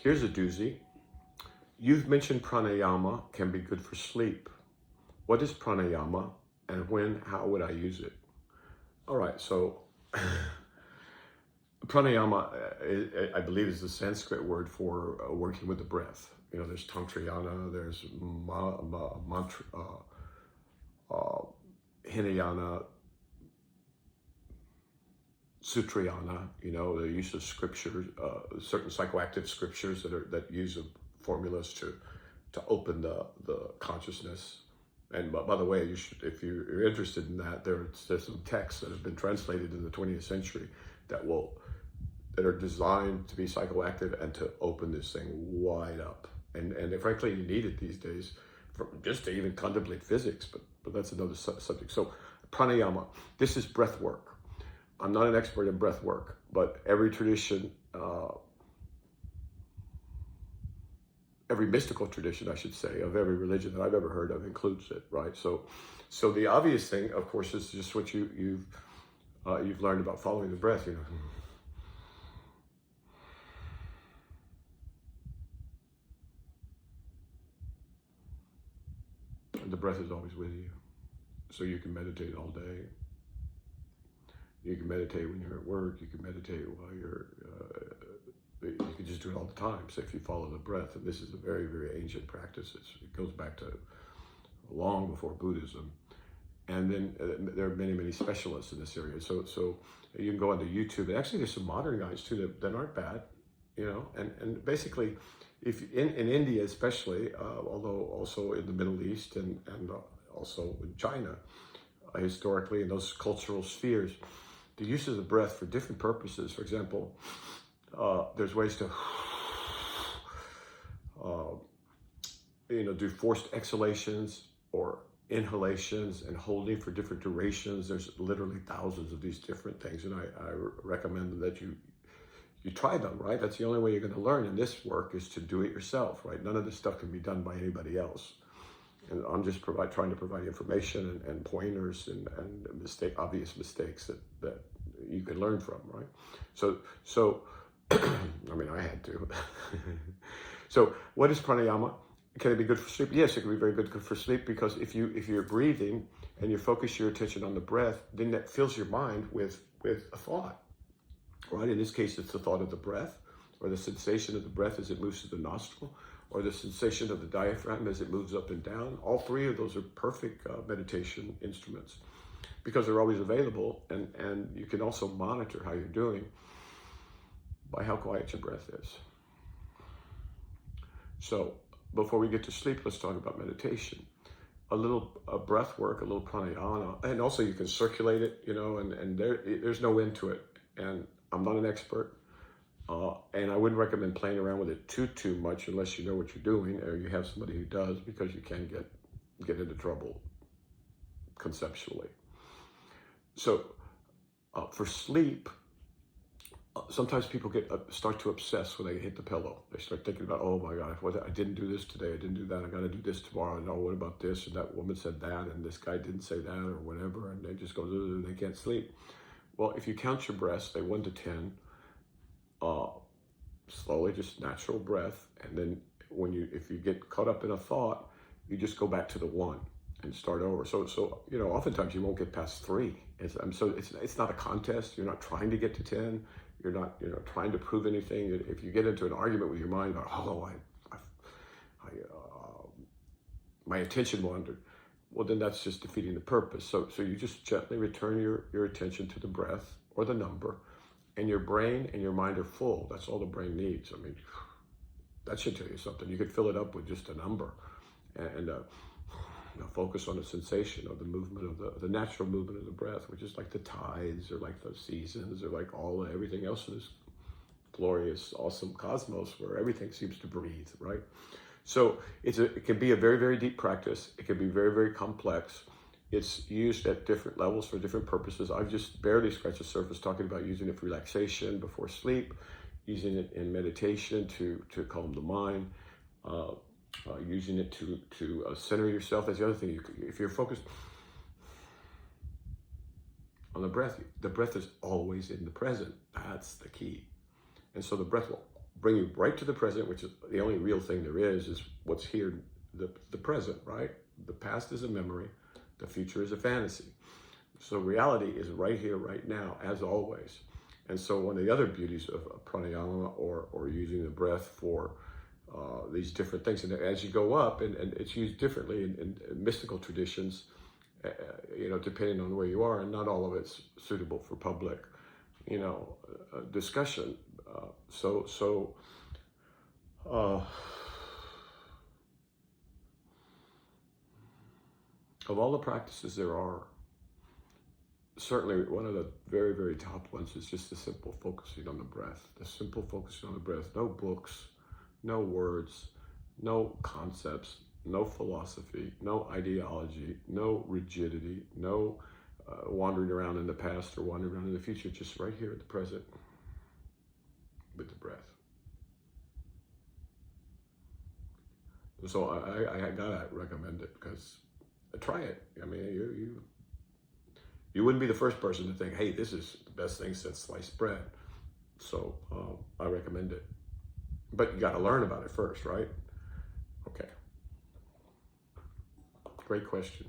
Here's a doozy. You've mentioned pranayama can be good for sleep. What is pranayama, and when, how would I use it? All right, so pranayama, I believe, is the Sanskrit word for working with the breath. You know, there's tantrayana, there's mantra, hinayana, sutrayana. You know, the use of scriptures, certain psychoactive scriptures that use formulas to open the consciousness. And by the way, you should, if you're interested in that, there's some texts that have been translated in the 20th century that are designed to be psychoactive and to open this thing wide up. And frankly, you need it these days just to even contemplate physics, but that's another subject. So pranayama, this is breath work. I'm not an expert in breath work, but every tradition, every mystical tradition, I should say, of every religion that I've ever heard of includes it, right? So the obvious thing, of course, is just what you've learned about following the breath, you know. And the breath is always with you. So you can meditate all day. You can meditate when you're at work. You can meditate while you can just do it all the time. So if you follow the breath, and this is a very, very ancient practice. It goes back to long before Buddhism. And then there are many, many specialists in this area. So you can go onto YouTube. And actually, there's some modern guys too that aren't bad, you know. And basically, if in India especially, although also in the Middle East and also in China, historically in those cultural spheres, the use of the breath for different purposes. For example, there's ways to do forced exhalations or inhalations and holding for different durations. There's literally thousands of these different things, and I recommend that you try them, right? That's the only way you're going to learn in this work, is to do it yourself, right? None of this stuff can be done by anybody else. And I'm just trying to provide information and pointers and obvious mistakes that you can learn from, right? So I mean, I had to. So what is pranayama? Can it be good for sleep? Yes, it can be very good for sleep, because if you're breathing and you focus your attention on the breath, then that fills your mind with a thought, right? In this case, it's the thought of the breath, or the sensation of the breath as it moves to the nostril, or the sensation of the diaphragm as it moves up and down. All three of those are perfect meditation instruments, because they're always available, and you can also monitor how you're doing by how quiet your breath is. So before we get to sleep, let's talk about meditation. A little breath work, a little pranayama, and also you can circulate it, you know, and there's no end to it. And I'm not an expert, and I wouldn't recommend playing around with it too much unless you know what you're doing, or you have somebody who does, because you can get into trouble conceptually. So for sleep, sometimes people start to obsess when they hit the pillow. They start thinking about, oh my God, I didn't do this today, I didn't do that, I got to do this tomorrow. No, what about this? And that woman said that, and this guy didn't say that, or whatever. And they just go, they can't sleep. Well, if you count your breaths, say 1 to 10, slowly, just natural breath. And then if you get caught up in a thought, you just go back to the 1 and start over. So you know, oftentimes you won't get past 3. It's not a contest. You're not trying to get to 10. You're not trying to prove anything. If you get into an argument with your mind about, my attention wandered, well, then that's just defeating the purpose. So you just gently return your attention to the breath or the number, and your brain and your mind are full. That's all the brain needs. I mean, that should tell you something. You could fill it up with just a number, and focus on the sensation of the movement of the natural movement of the breath, which is like the tides, or like the seasons, or like everything else in this glorious, awesome cosmos where everything seems to breathe, right? So it can be a very, very deep practice. It can be very, very complex. It's used at different levels for different purposes. I've just barely scratched the surface talking about using it for relaxation before sleep, using it in meditation to calm the mind, using it to center yourself. That's the other thing. If you're focused on the breath is always in the present. That's the key. And so the breath will bring you right to the present, which is the only real thing there is what's here, the present, right? The past is a memory, the future is a fantasy. So reality is right here, right now, as always. And so one of the other beauties of pranayama or using the breath for these different things, and as you go up, and it's used differently in mystical traditions, you know, depending on where you are, and not all of it's suitable for public, you know, discussion. Of all the practices there are, certainly one of the very, very top ones is just the simple focusing on the breath. The simple focusing on the breath. No books, no words, no concepts, no philosophy, no ideology, no rigidity, no wandering around in the past or wandering around in the future. Just right here at the present with the breath. So I gotta recommend it, because try it. I mean, you wouldn't be the first person to think, hey, this is the best thing since sliced bread. So I recommend it. But you got to learn about it first, right? Okay. Great question.